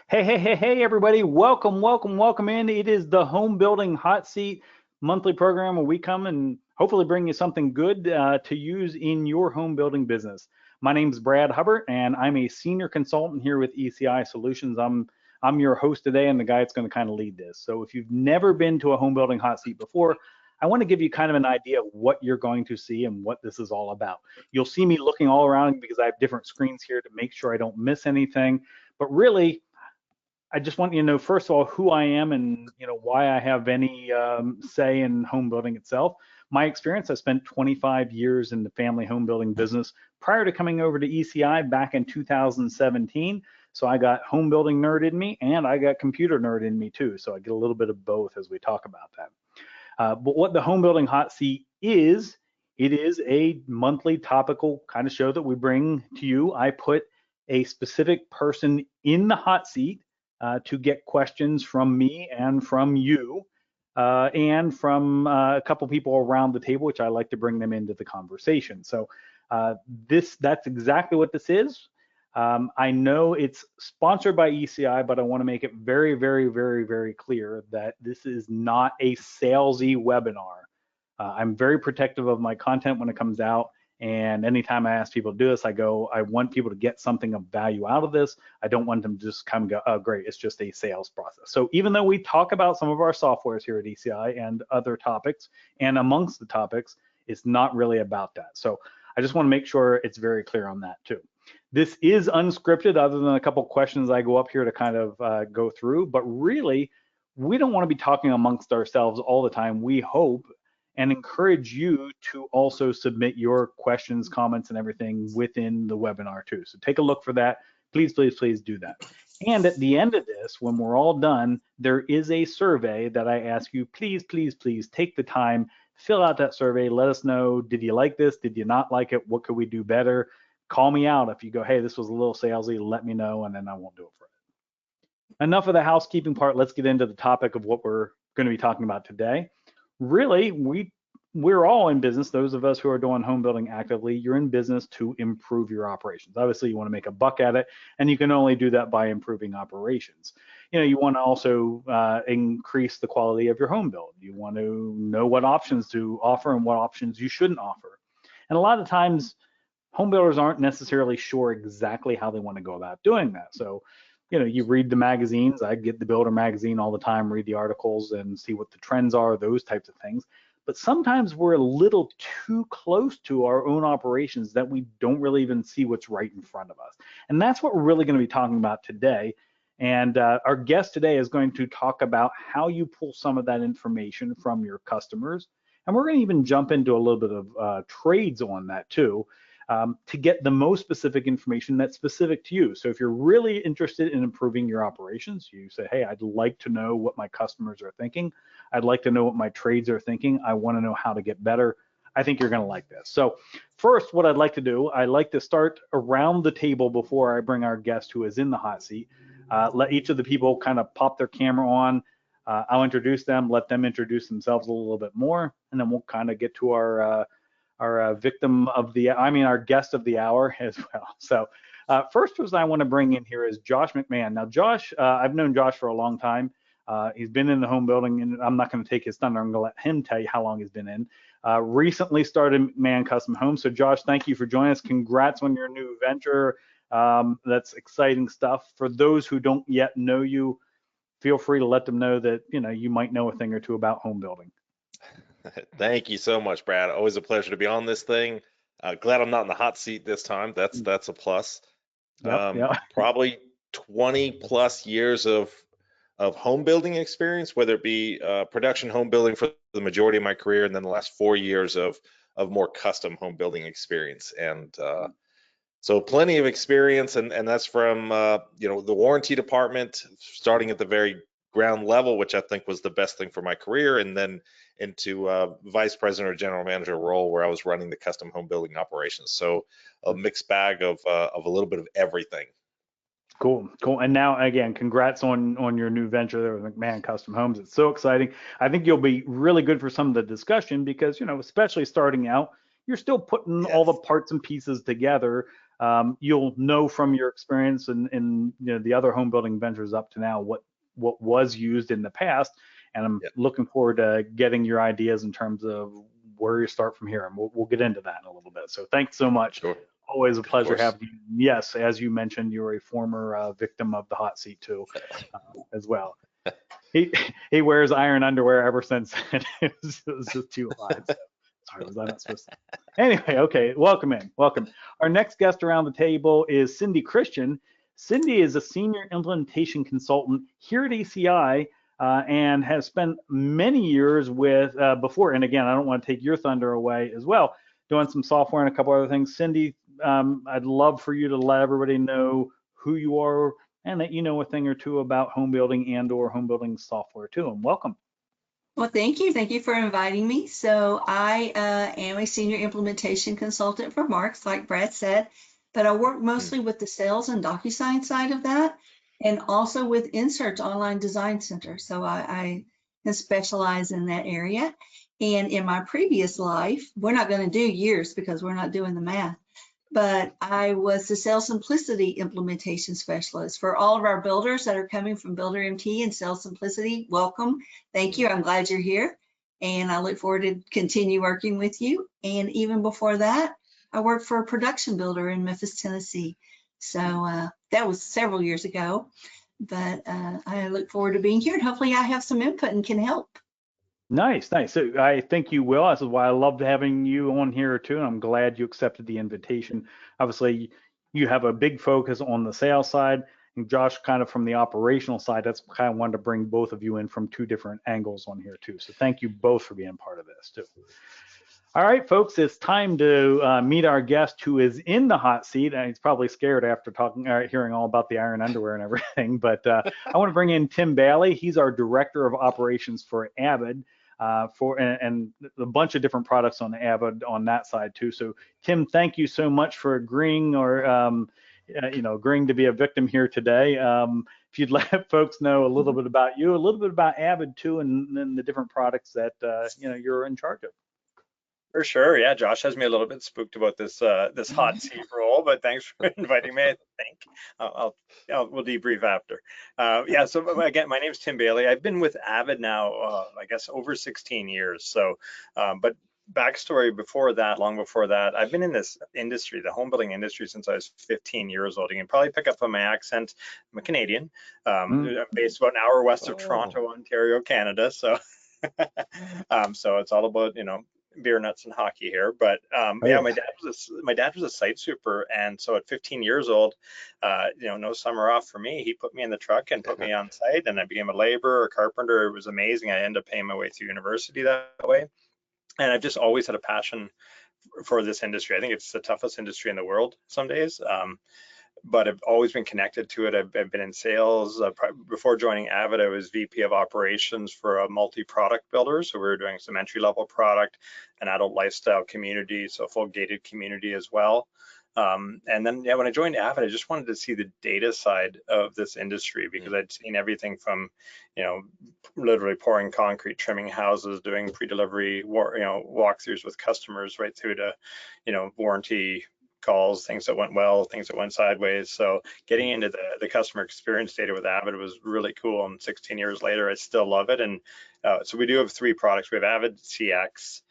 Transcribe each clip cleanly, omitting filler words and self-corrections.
Hey, everybody. Welcome in. It is the Home Building Hot Seat monthly program where we come and hopefully bring you something good to use in your home building business. My name is Brad Hubbard, and I'm a senior consultant here with ECI Solutions. I'm your host today and the guy that's going to kind of lead this. So if you've never been to a home building hot seat before, I want to give you kind of an idea of what you're going to see and what this is all about. You'll see me looking all around because I have different screens here to make sure I don't miss anything. But really, I just want you to know, first of all, who I am and why I have any say in home building itself. My experience, I spent 25 years in the family home building business prior to coming over to ECI back in 2017. So I got home building nerd in me and I got computer nerd in me too. So I get a little bit of both as we talk about that. But what the Home Building Hot Seat is, it is a monthly topical kind of show that we bring to you. I put a specific person in the hot seat to get questions from me and from you and from a couple people around the table, which I like to bring them into the conversation. So that's exactly what this is. I know it's sponsored by ECI, but I want to make it very, very, very, very clear that this is not a salesy webinar. I'm very protective of my content when it comes out. And anytime I ask people to do this, I want people to get something of value out of this. I don't want them to just come and go, oh, great, it's just a sales process. So even though we talk about some of our softwares here at ECI and other topics, and amongst the topics, it's not really about that. So I just want to make sure it's very clear on that too. This is unscripted other than a couple questions I go up here to kind of go through, but really, we don't want to be talking amongst ourselves all the time. We hope and encourage you to also submit your questions, comments, and everything within the webinar too. So take a look for that. Please, please, please do that. And at the end of this, when we're all done, there is a survey that I ask you, please, please, please take the time, fill out that survey. Let us know, did you like this? Did you not like it? What could we do better? Call me out. If you go, hey, this was a little salesy, let me know, and then I won't do it for it. Enough of the housekeeping part. Let's get into the topic of what we're going to be talking about today. Really, we're all in business. Those of us who are doing home building actively, you're in business to improve your operations. Obviously, you want to make a buck at it, and you can only do that by improving operations. You want to also increase the quality of your home build. You want to know what options to offer and what options you shouldn't offer. And a lot of times, home builders aren't necessarily sure exactly how they want to go about doing that. So you read the magazines. I get the Builder magazine all the time, read the articles and see what the trends are, those types of things. But sometimes we're a little too close to our own operations that we don't really even see what's right in front of us. And that's what we're really going to be talking about today. And our guest today is going to talk about how you pull some of that information from your customers. And we're going to even jump into a little bit of trades on that too. To get the most specific information that's specific to you. So if you're really interested in improving your operations, you say, hey, I'd like to know what my customers are thinking. I'd like to know what my trades are thinking. I want to know how to get better. I think you're going to like this. So first, what I'd like to do, I like to start around the table before I bring our guest who is in the hot seat. Let each of the people kind of pop their camera on. I'll introduce them, let them introduce themselves a little bit more, and then we'll kind of get to our guest of the hour as well. So first person I want to bring in here is Josh McMahon. Now, Josh, I've known Josh for a long time. He's been in the home building, and I'm not going to take his thunder. I'm going to let him tell you how long he's been in. Recently started McMahon Custom Homes. So Josh, thank you for joining us. Congrats on your new venture. That's exciting stuff. For those who don't yet know you, feel free to let them know that you might know a thing or two about home building. Thank you so much, Brad. Always a pleasure to be on this thing. Glad I'm not in the hot seat this time. That's a plus. Yep. Probably 20 plus years of home building experience, whether it be production home building for the majority of my career, and then the last 4 years of more custom home building experience. And so plenty of experience, and that's from the warranty department, starting at the very ground level, which I think was the best thing for my career, and then into vice president or general manager role where I was running the custom home building operations. So a mixed bag of a little bit of everything. Cool. And now, again, congrats on your new venture there with McMahon Custom Homes. It's so exciting. I think you'll be really good for some of the discussion because, especially starting out, you're still putting all the parts and pieces together. you'll know from your experience in the other home building ventures up to now what was used in the past, and I'm looking forward to getting your ideas in terms of where you start from here, and we'll get into that in a little bit. So thanks so much. Sure. Always a pleasure having you. Yes, as you mentioned, you're a former victim of the hot seat too, as well. He wears iron underwear ever since. It was just too hot. So, sorry, was I not supposed to? Anyway, okay, welcome in, welcome. Our next guest around the table is Cindy Christian. Cindy is a senior implementation consultant here at ECI and has spent many years with before. And again, I don't want to take your thunder away as well, doing some software and a couple other things. Cindy, I'd love for you to let everybody know who you are and that you know a thing or two about home building and/or home building software too. And welcome. Well, thank you. Thank you for inviting me. So I am a senior implementation consultant for Marks, like Brad said, but I work mostly with the sales and DocuSign side of that, and also with Insert's online design center. So I specialize in that area. And in my previous life, we're not going to do years because we're not doing the math, but I was the Sales Simplicity implementation specialist for all of our builders that are coming from Builder MT and Sales Simplicity. Welcome. Thank you. I'm glad you're here. And I look forward to continue working with you. And even before that, I worked for a production builder in Memphis, Tennessee. So that was several years ago, but I look forward to being here, and hopefully I have some input and can help. Nice, nice. So I think you will. This is why I loved having you on here too. And I'm glad you accepted the invitation. Obviously, you have a big focus on the sales side, and Josh kind of from the operational side. That's kind of wanted to bring both of you in from two different angles on here too. So thank you both for being part of this too. All right, folks, it's time to meet our guest who is in the hot seat, and he's probably scared after hearing all about the iron underwear and everything. But I want to bring in Tim Bailey. He's our Director of Operations for Avid, and a bunch of different products on Avid on that side too. So Tim, thank you so much for agreeing agreeing to be a victim here today. If you'd let folks know a little bit about you, a little bit about Avid too, and then the different products that you're in charge of. For sure, yeah. Josh has me a little bit spooked about this this hot seat role, but thanks for inviting me. I think we'll debrief after. Yeah. So again, my name is Tim Bailey. I've been with Avid now, I guess, over 16 years. So, but backstory before that, long before that, I've been in this industry, the home building industry, since I was 15 years old. You can probably pick up on my accent. I'm a Canadian, I'm based about an hour west of Toronto, Ontario, Canada. So, so it's all about beer, nuts, and hockey here. But yeah, my dad was a site super, and so at 15 years old, no summer off for me. He put me in the truck and put me on site, and I became a laborer, a carpenter. It was amazing. I ended up paying my way through university that way, and I've just always had a passion for this industry. I think it's the toughest industry in the world some days. But I've always been connected to it. I've been in sales. Before joining Avid, I was VP of operations for a multi-product builder. So we were doing some entry-level product, an adult lifestyle community, so a full gated community as well. And then, yeah, when I joined Avid, I just wanted to see the data side of this industry, because I'd seen everything from, literally pouring concrete, trimming houses, doing pre-delivery, walkthroughs with customers, right through to, warranty calls, things that went well, things that went sideways. So getting into the customer experience data with Avid was really cool. And 16 years later, I still love it. And so we do have three products. We have Avid CX,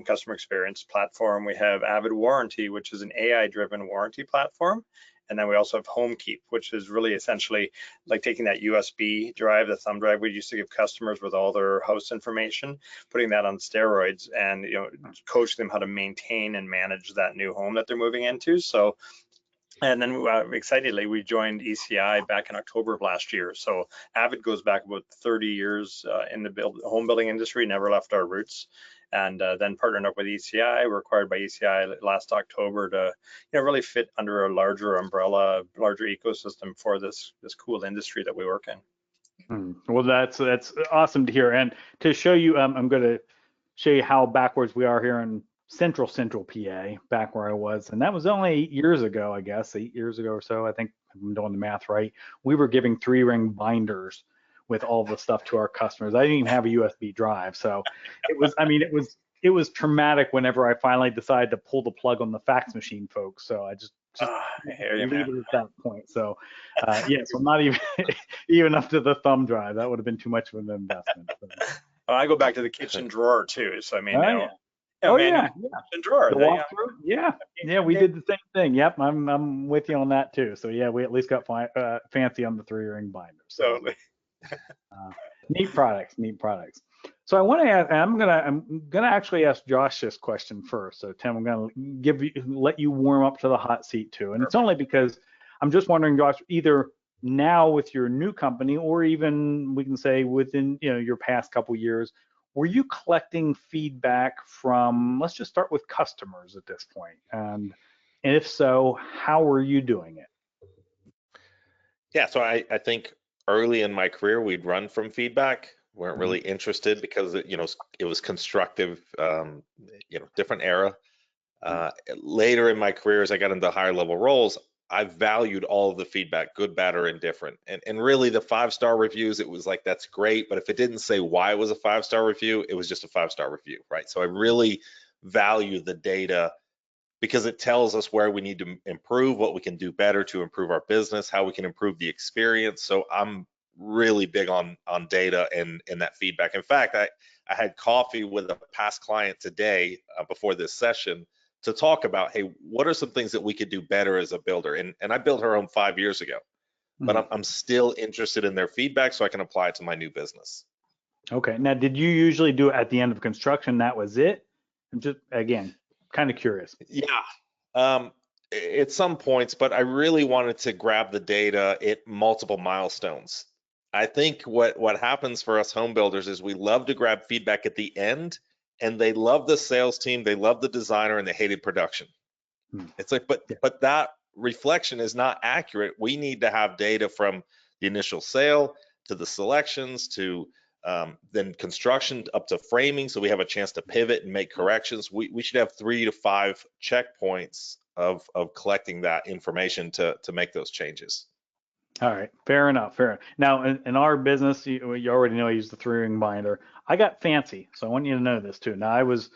customer experience platform. We have Avid Warranty, which is an AI-driven warranty platform. And then we also have HomeKeep, which is really essentially like taking that USB drive, the thumb drive we used to give customers with all their house information, putting that on steroids, and coach them how to maintain and manage that new home that they're moving into. So, and then excitedly, we joined ECI back in October of last year. So Avid goes back about 30 years in the home building industry, never left our roots. And then partnered up with ECI. We're acquired by ECI last October to really fit under a larger umbrella, larger ecosystem for this cool industry that we work in. Well, that's awesome to hear. And to show you, I'm going to show you how backwards we are here in central PA, back where I was. And that was only 8 years ago, I guess, 8 years ago or so. I think I'm doing the math right. We were giving 3-ring binders with all the stuff to our customers. I didn't even have a USB drive. So it was traumatic whenever I finally decided to pull the plug on the fax machine, folks. So I just just I hear you, leave man. it at that point. So yeah, so not even even up to the thumb drive. That would have been too much of an investment. So. Well, I go back to the kitchen drawer too. So I mean, Oh you yeah. know, Oh man, yeah. kitchen drawer. The You know, walkthrough, yeah, we did the same thing. Yep, I'm with you on that too. So yeah, we at least got fancy on the 3-ring binder. So neat products, neat products. So I want to ask, I'm gonna actually ask Josh this question first. So Tim, I'm gonna let you warm up to the hot seat too, and it's only because I'm just wondering, Josh, either now with your new company or even we can say within your past couple years, were you collecting feedback from, let's just start with customers at this point, and if so, how were you doing it? Yeah, so I think early in my career, we'd run from feedback, weren't really interested because it was constructive, different era. Later in my career, as I got into higher level roles, I valued all of the feedback, good, bad, or indifferent. And really the 5-star reviews, it was like, that's great, but if it didn't say why it was a 5-star review, it was just a 5-star review, right? So I really value the data because it tells us where we need to improve, what we can do better to improve our business, how we can improve the experience. So I'm really big on data and that feedback. In fact, I had coffee with a past client today before this session to talk about, hey, what are some things that we could do better as a builder? And I built her home 5 years ago, but I'm still interested in their feedback so I can apply it to my new business. Okay. Now, did you usually do it at the end of construction? That was it? I'm just, again, kind of curious. Yeah. At some points, but I really wanted to grab the data at multiple milestones. I think what happens for us home builders is we love to grab feedback at the end, and they love the sales team, they love the designer, and they hated production. It's like, but that reflection is not accurate. We need to have data from the initial sale to the selections to then construction up to framing, so we have a chance to pivot and make corrections. We should have 3 to 5 checkpoints of collecting that information to make those changes. All right, fair enough. Now, in our business, you already know I use the 3-ring binder. I got fancy, so I want you to know this too. Now, I was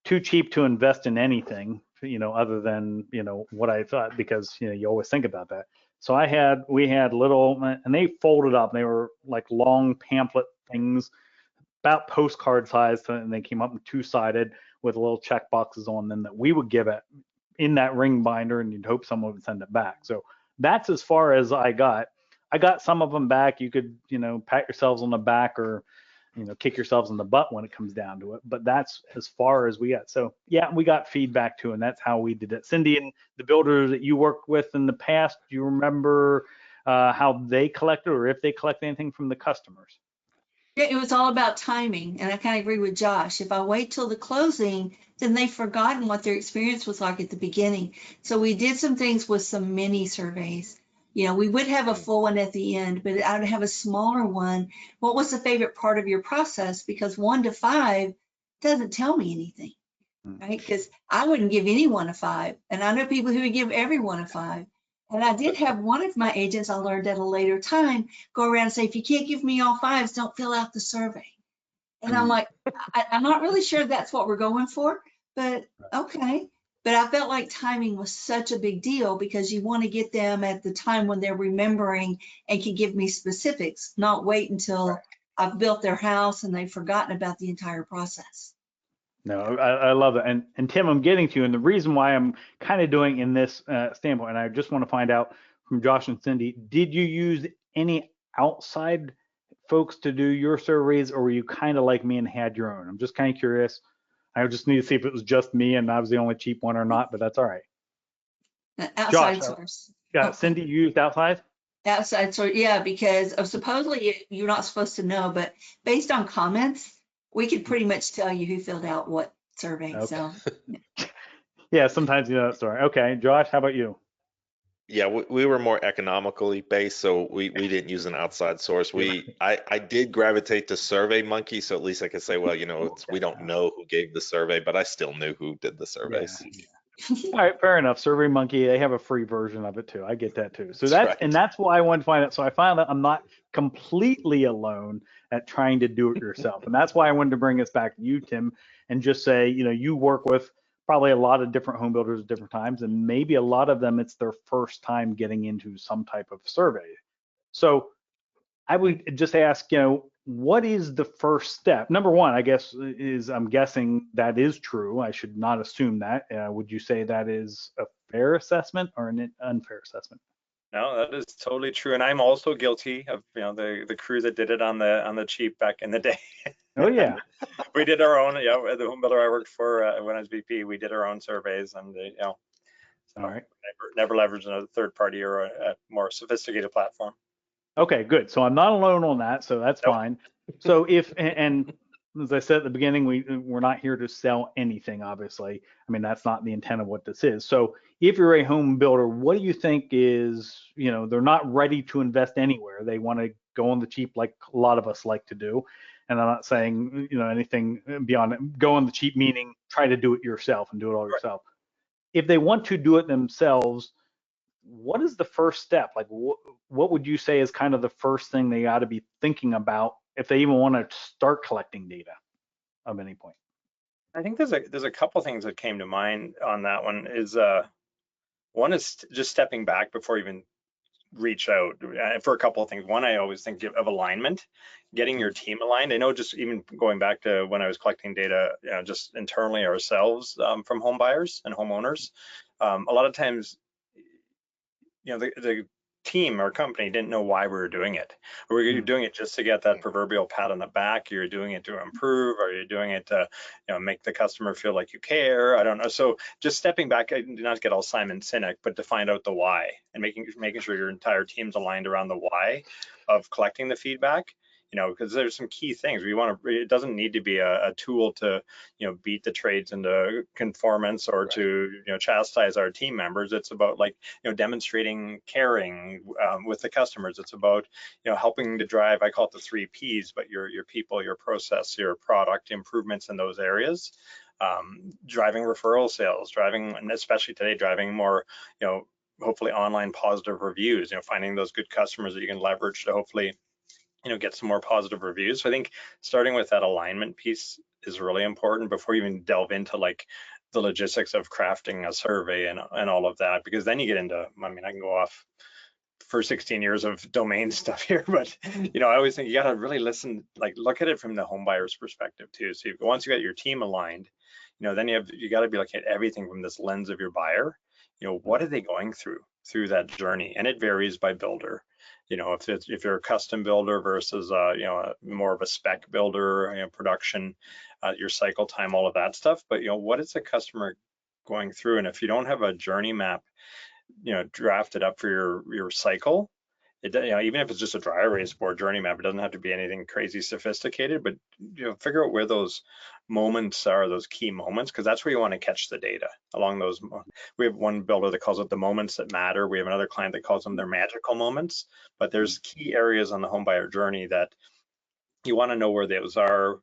too cheap to invest in anything, other than what I thought, because you always think about that. So we had little, and they folded up. They were like long pamphlet things, about postcard size, and they came up in 2-sided with little check boxes on them that we would give it in that ring binder, and you'd hope someone would send it back. So that's as far as I got. I got some of them back. You could, pat yourselves on the back or, kick yourselves in the butt when it comes down to it. But that's as far as we got. So yeah, we got feedback too, and that's how we did it. Cindy, and the builders that you worked with in the past, do you remember how they collected, or if they collect anything from the customers? Yeah, it was all about timing, and I kind of agree with Josh. If I wait till the closing, then they've forgotten what their experience was like at the beginning. So we did some things with some mini surveys. We would have a full one at the end, but I would have a smaller one. What was the favorite part of your process? Because 1 to 5 doesn't tell me anything, right? Because I wouldn't give anyone a 5, and I know people who would give everyone a 5. And I did have one of my agents, I learned at a later time, go around and say, if you can't give me all 5s, don't fill out the survey. And I'm like, I'm not really sure that's what we're going for, but okay. But I felt like timing was such a big deal because you want to get them at the time when they're remembering and can give me specifics, not wait until I've built their house and they've forgotten about the entire process. No, I love it. And Tim, I'm getting to you. And the reason why I'm kind of doing in this standpoint, and I just want to find out from Josh and Cindy, did you use any outside folks to do your surveys, or were you kind of like me and had your own? I'm just kind of curious. I just need to see if it was just me and I was the only cheap one or not, but that's all right. Outside Josh, source. Yeah, Cindy, you used outside? Outside source, yeah, because of supposedly you're not supposed to know, but based on comments, we could pretty much tell you who filled out what survey. Okay. So yeah, sometimes you know that story. Okay, Josh, how about you? Yeah, we were more economically based, so we didn't use an outside source. I did gravitate to SurveyMonkey, so at least I could say, well, we don't know who gave the survey, but I still knew who did the surveys. Yeah. All right, fair enough. SurveyMonkey, they have a free version of it too. I get that too. So That's right. that's why I wanted to find out. So I found that I'm not completely alone at trying to do it yourself, and that's why I wanted to bring us back to you, Tim, and just say, you work with probably a lot of different home builders at different times, and maybe a lot of them, it's their first time getting into some type of survey. So I would just ask, what is the first step? Number one, I guess, is I'm guessing that is true. I should not assume that. Would you say that is a fair assessment or an unfair assessment? No, that is totally true, and I'm also guilty of the crew that did it on the cheap back in the day. Oh yeah. We did our own. Yeah, the home builder I worked for when I was VP, we did our own surveys, and so All right. never leveraged a third party or a more sophisticated platform. Okay, good. So I'm not alone on that, so that's Nope. fine. So and as I said at the beginning, we're not here to sell anything, obviously. I mean, that's not the intent of what this is. So if you're a home builder, what do you think is, they're not ready to invest anywhere. They want to go on the cheap like a lot of us like to do. And I'm not saying, anything beyond it. Go on the cheap meaning try to do it yourself and do it all yourself. If they want to do it themselves, what is the first step? Like, what would you say is kind of the first thing they got to be thinking about if they even want to start collecting data of any point? I think there's a couple things that came to mind on that one. One is just stepping back before you even reach out for a couple of things. One, I always think of alignment, getting your team aligned. I know, just even going back to when I was collecting data, just internally ourselves from home buyers and homeowners, a lot of times, the team or company didn't know why we were doing it. Were you doing it just to get that proverbial pat on the back? You're doing it to improve? Are you doing it to make the customer feel like you care? I don't know. So just stepping back, not to get all Simon Sinek, but to find out the why and making sure your entire team's aligned around the why of collecting the feedback. Because there's some key things it doesn't need to be a tool to, beat the trades into conformance or to, chastise our team members. It's about demonstrating caring with the customers. It's about, helping to drive, I call it the 3 Ps, but your people, your process, your product improvements in those areas. Driving referral sales, and especially today, driving more, hopefully online positive reviews, finding those good customers that you can leverage to hopefully get some more positive reviews. So I think starting with that alignment piece is really important before you even delve into the logistics of crafting a survey and all of that, because then you get into, I can go off for 16 years of domain stuff here, but I always think you got to really listen, look at it from the home buyer's perspective too. So once you got your team aligned, then you got to be looking at everything from this lens of your buyer. What are they going through that journey? And it varies by builder. If you're a custom builder versus more of a spec builder, production, your cycle time, all of that stuff. But what is the customer going through? And if you don't have a journey map, drafted up for your cycle, even if it's just a dry erase board journey map, it doesn't have to be anything crazy sophisticated, but figure out where those moments are, those key moments, because that's where you want to catch the data along those. We have one builder that calls it the moments that matter. We have another client that calls them their magical moments, but there's key areas on the home buyer journey that you want to know where those are,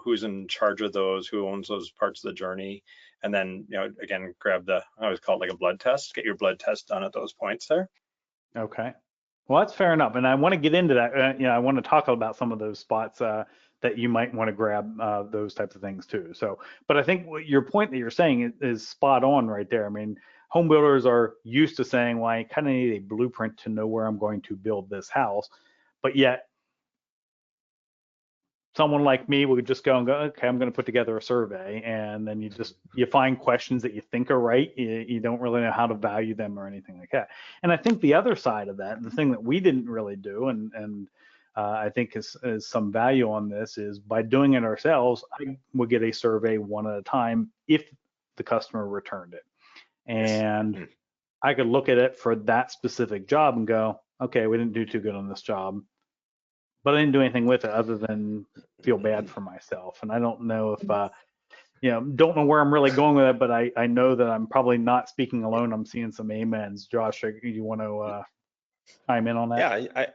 who's in charge of those, who owns those parts of the journey. And then, again, grab I always call it like a blood test, get your blood test done at those points there. Okay. Well, that's fair enough. And I want to get into that. I want to talk about some of those spots that you might want to grab those types of things too. So, but I think your point that you're saying is spot on right there. I mean, home builders are used to saying, well, I kind of need a blueprint to know where I'm going to build this house. But yet, someone like me would just go, okay, I'm going to put together a survey, and then you find questions that you think are right. You don't really know how to value them or anything like that. And I think the other side of that, the thing that we didn't really do, and I think is some value on this, is by doing it ourselves, I would get a survey one at a time if the customer returned it. And I could look at it for that specific job and go, okay, we didn't do too good on this job. But I didn't do anything with it other than feel bad for myself. And I don't know if, don't know where I'm really going with it, but I know that I'm probably not speaking alone. I'm seeing some amens. Josh, you want to chime in on that? Yeah,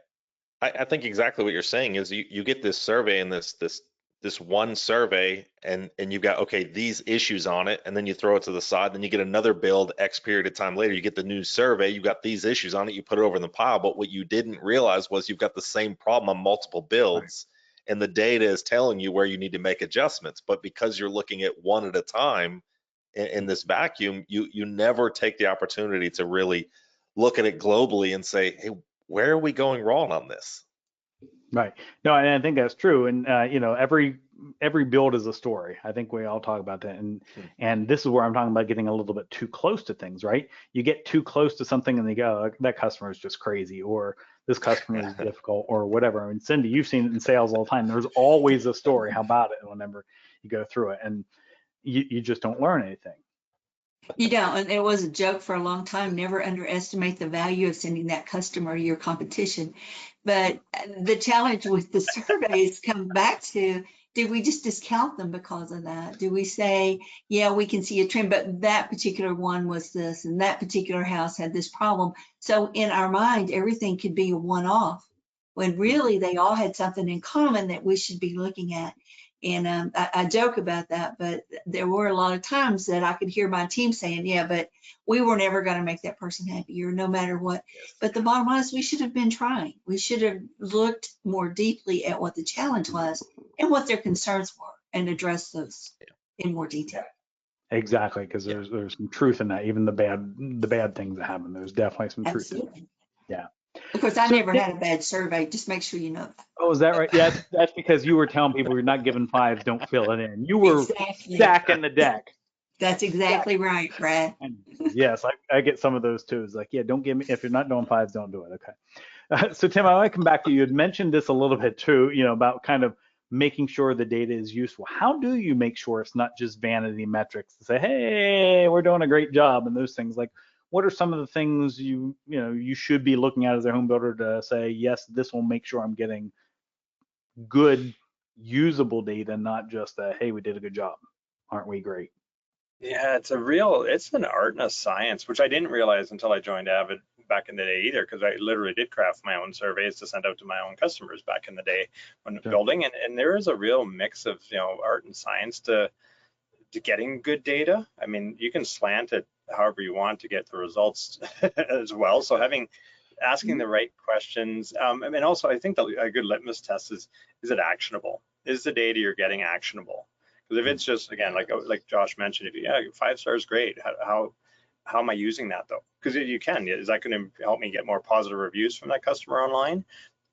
I think exactly what you're saying is you get this survey and this one survey and you've got, okay, these issues on it, and then you throw it to the side, then you get another build X period of time later, you get the new survey, you've got these issues on it, you put it over in the pile, but what you didn't realize was you've got the same problem on multiple builds, right, and the data is telling you where you need to make adjustments, but because you're looking at one at a time, in this vacuum, you never take the opportunity to really look at it globally and say, hey, where are we going wrong on this? Right. No, and I think that's true. And you know, every build is a story. I think we all talk about that. And this is where I'm talking about getting a little bit too close to things, right? You get too close to something and they go, that customer is just crazy, or this customer is difficult, or whatever. I mean, Cindy, you've seen it in sales all the time. There's always a story. How about it? Whenever you go through it, and you just don't learn anything. You don't, and it was a joke for a long time. Never underestimate the value of sending that customer to your competition. But the challenge with the surveys comes back to, did we just discount them because of that? Do we say, yeah, we can see a trend, but that particular one was this, and that particular house had this problem. So in our mind, everything could be a one-off, when really they all had something in common that we should be looking at. And I joke about that, but there were a lot of times that I could hear my team saying, yeah, but we were never going to make that person happier no matter what. But the bottom line is we should have been trying. We should have looked more deeply at what the challenge was and what their concerns were and addressed those in more detail. Exactly, because there's some truth in that. Even the bad things that happen, there's definitely some truth in it. Yeah. Of course, I never had a bad survey. Just make sure you know that. Oh, is that right? Yeah, that's because you were telling people you're not giving 5s, don't fill it in. You were stacking the deck. That's exactly right, Brad. Yes, I get some of those too. It's like, yeah, don't give me, if you're not doing 5s, don't do it. Okay. So Tim, I want to come back to you. You had mentioned this a little bit too, you know, about kind of making sure the data is useful. How do you make sure it's not just vanity metrics to say, hey, we're doing a great job, and those things? Like, what are some of the things you should be looking at as a home builder to say, yes, this will make sure I'm getting good, usable data, not just a, hey, we did a good job, aren't we great? Yeah, it's an art and a science, which I didn't realize until I joined Avid back in the day either, because I literally did craft my own surveys to send out to my own customers back in the day when building. And there is a real mix of, you know, art and science to getting good data. I mean, you can slant it however you want to get the results as well. So asking the right questions. And also, I think a good litmus test is it actionable? Is the data you're getting actionable? Because if it's just, again, like Josh mentioned, if 5 stars, great. How am I using that though? Because you can. Is that going to help me get more positive reviews from that customer online?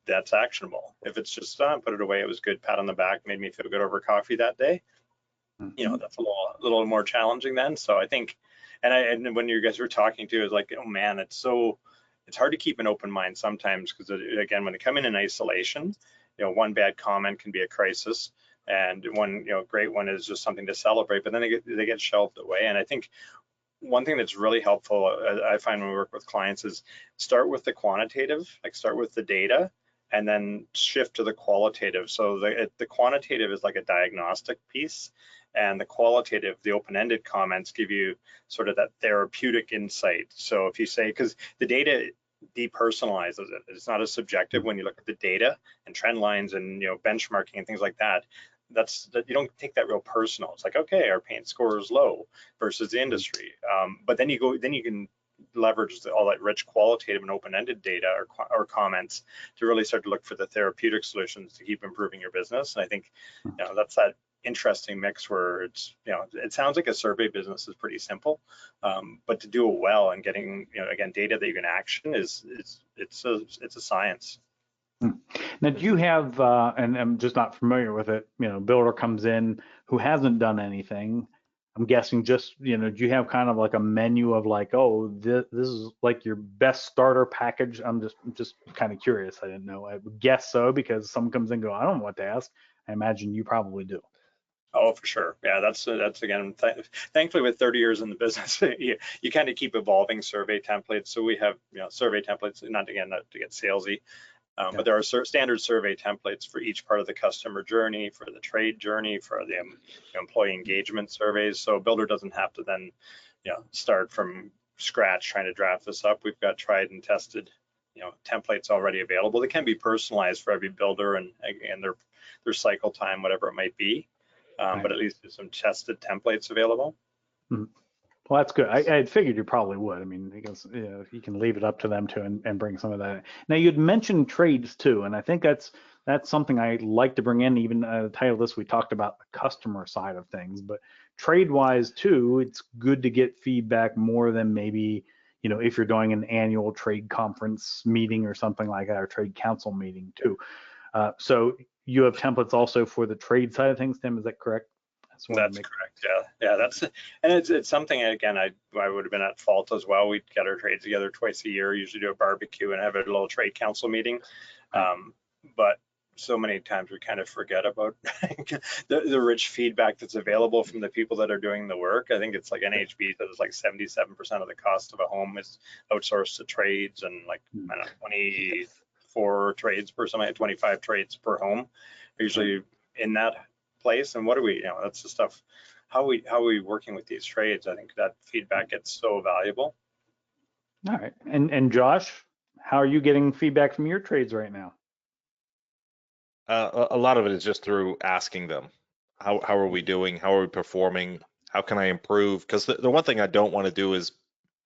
That's actionable. If it's just put it away, it was good, pat on the back, made me feel good over coffee that day. You know, that's a little more challenging then. So I think, and when you guys were talking to, it's like, oh man, it's hard to keep an open mind sometimes, because again, when they come in isolation, you know, one bad comment can be a crisis, and one, you know, great one is just something to celebrate, but then they get shelved away. And I think one thing that's really helpful, I find when we work with clients, is start with the quantitative, like start with the data, and then shift to the qualitative. So the quantitative is like a diagnostic piece, and the qualitative, the open-ended comments, give you sort of that therapeutic insight. So if you say, because the data depersonalizes it, it's not as subjective when you look at the data and trend lines and, you know, benchmarking and things like that. That you don't take that real personal. It's like, okay, our paint score is low versus the industry, but then you can leverage all that rich qualitative and open-ended data or comments to really start to look for the therapeutic solutions to keep improving your business. And I think, you know, that's that interesting mix where it's, you know, it sounds like a survey business is pretty simple, but to do it well and getting, you know, again, data that you can action it's a science. Now, do you have, and I'm just not familiar with it, you know, builder comes in who hasn't done anything. I'm guessing just, you know, do you have kind of like a menu of like, oh, this is like your best starter package? I'm just kind of curious. I didn't know. I would guess so, because someone comes in and go, I don't know what to ask. I imagine you probably do. Oh, for sure. Yeah, that's again, thankfully with 30 years in the business, you kind of keep evolving survey templates. So we have, you know, survey templates, not to get salesy, but there are standard survey templates for each part of the customer journey, for the trade journey, for the employee engagement surveys. So a builder doesn't have to then, you know, start from scratch trying to draft this up. We've got tried and tested, you know, templates already available. They can be personalized for every builder and their cycle time, whatever it might be. But at least there's some tested templates available. Mm-hmm. Well, that's good. I figured you probably would. I mean, because, you know, you can leave it up to them too and bring some of that in. Now, you'd mentioned trades too, and I think that's something I like to bring in. Even the title of this, we talked about the customer side of things, but trade-wise too, it's good to get feedback more than maybe, you know, if you're doing an annual trade conference meeting or something like that, or trade council meeting too. So you have templates also for the trade side of things, Tim, is that correct? That's correct. Yeah. That's, and it's something, again, I would have been at fault as well. We'd get our trades together twice a year, usually do a barbecue and have a little trade council meeting. But so many times we kind of forget about the rich feedback that's available from the people that are doing the work. I think it's like NHB that is like 77% of the cost of a home is outsourced to trades, and like, I don't know, 24 trades per something, 25 trades per home, usually in that place. And what do we, you know, that's the stuff, how are we working with these trades? I think that feedback gets so valuable. All right. And Josh, how are you getting feedback from your trades right now? A lot of it is just through asking them, how are we doing? How are we performing? How can I improve? Because the one thing I don't want to do is,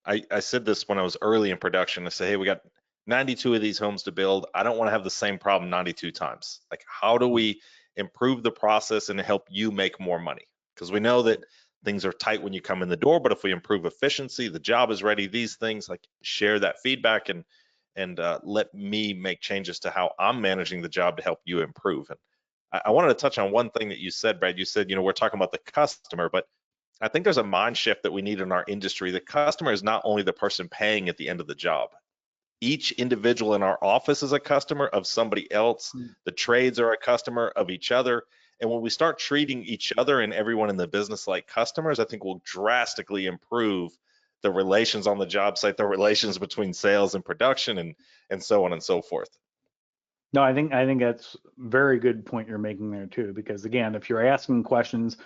I said this when I was early in production, I said, hey, we got 92 of these homes to build. I don't want to have the same problem 92 times. Like, how do we improve the process and help you make more money? Because we know that things are tight when you come in the door, but if we improve efficiency, the job is ready, these things, like, share that feedback and let me make changes to how I'm managing the job to help you improve. And I wanted to touch on one thing that you said, Brad. You said, you know, we're talking about the customer, but I think there's a mind shift that we need in our industry. The customer is not only the person paying at the end of the job. Each individual in our office is a customer of somebody else. The trades are a customer of each other. And when we start treating each other and everyone in the business like customers, I think we'll drastically improve the relations on the job site, the relations between sales and production, and so on and so forth. No, I think that's a very good point you're making there too, because again, if you're asking questions,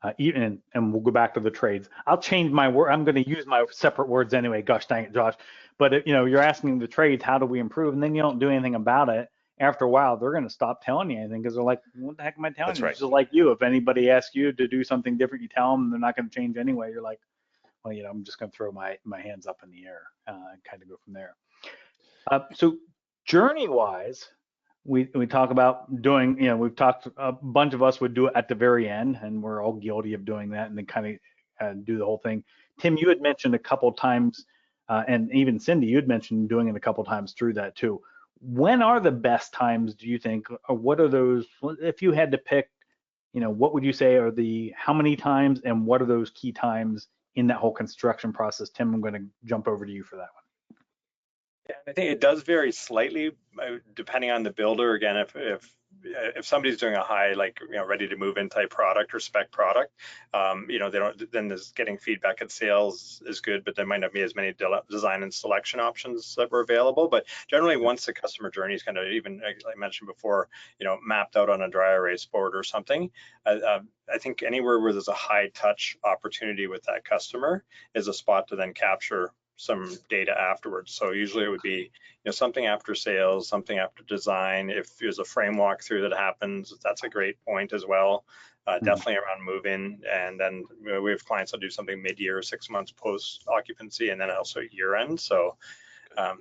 and we'll go back to the trades. I'll change my word. I'm going to use my separate words anyway. Gosh dang it, Josh. But you know, you're asking the trades, how do we improve? And then you don't do anything about it. After a while, they're going to stop telling you anything because they're like, what the heck am I telling you? Right. It's just like you. If anybody asks you to do something different, you tell them they're not going to change anyway. You're like, well, you know, I'm just going to throw my hands up in the air and kind of go from there. So journey-wise, we talk about doing, you know, we've talked, a bunch of us would do it at the very end, and we're all guilty of doing that, and then kind of do the whole thing. Tim, you had mentioned a couple times, and even Cindy, you had mentioned doing it a couple times through that too. When are the best times, do you think, or what are those, if you had to pick, you know, what would you say are the, how many times, and what are those key times in that whole construction process? Tim, I'm going to jump over to you for that one. Yeah, I think it does vary slightly depending on the builder. Again, if somebody's doing a high, like, you know, ready to move in type product or spec product, you know, they don't, then there's getting feedback at sales is good, but there might not be as many design and selection options that were available. But generally, once the customer journey is kind of, even like I mentioned before, you know, mapped out on a dry erase board or something, I think anywhere where there's a high touch opportunity with that customer is a spot to then capture some data afterwards. So usually it would be, you know, something after sales, something after design. If there's a frame walkthrough that happens, that's a great point as well. Definitely around move-in, and then we have clients that do something mid-year, 6 months post occupancy, and then also year-end. So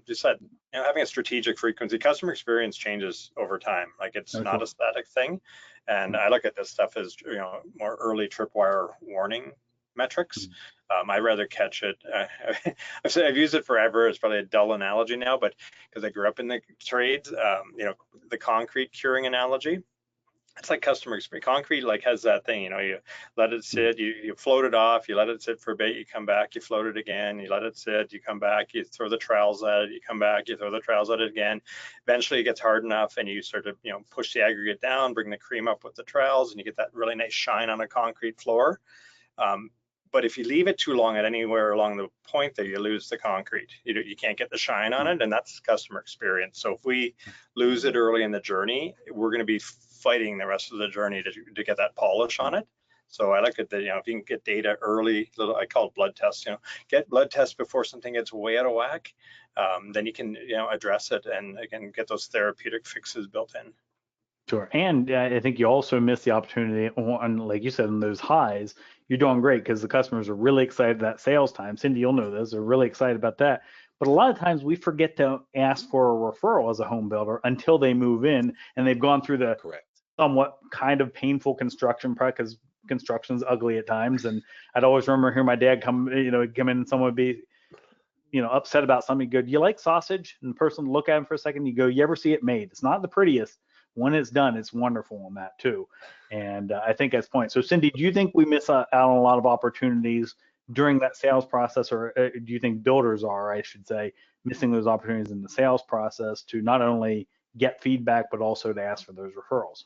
just that, you know, having a strategic frequency, customer experience changes over time. Like, it's not a static thing. And I look at this stuff as, you know, more early tripwire warning metrics. I'd rather catch it. I've used it forever. It's probably a dull analogy now, but because I grew up in the trades, you know, the concrete curing analogy. It's like customer experience. Concrete like has that thing, you know, you let it sit, you float it off, you let it sit for a bit, you come back, you float it again, you let it sit, you come back, you throw the trowels at it, you come back, you throw the trowels at it again. Eventually it gets hard enough and you sort of, you know, push the aggregate down, bring the cream up with the trowels, and you get that really nice shine on a concrete floor. But if you leave it too long at anywhere along the point there, you lose the concrete. You can't get the shine on it, and that's customer experience. So if we lose it early in the journey, we're going to be fighting the rest of the journey to get that polish on it. So I look at the, you know, if you can get data early, I call it blood tests, you know, get blood tests before something gets way out of whack, then you can, you know, address it and again, get those therapeutic fixes built in. Sure. And I think you also miss the opportunity on, like you said, on those highs. You're doing great because the customers are really excited that sales time. Cindy, you'll know this. They're really excited about that. But a lot of times we forget to ask for a referral as a home builder until they move in and they've gone through the somewhat kind of painful construction process. Because construction's ugly at times, and I'd always remember hearing my dad come in and someone would be, upset about something. You go, do you like sausage? And the person would look at him for a second. You go, you ever see it made? It's not the prettiest. When it's done, it's wonderful on that too. And I think that's the point. So Cindy, do you think we miss out on a lot of opportunities during that sales process, or do you think builders are, I should say, missing those opportunities in the sales process to not only get feedback, but also to ask for those referrals?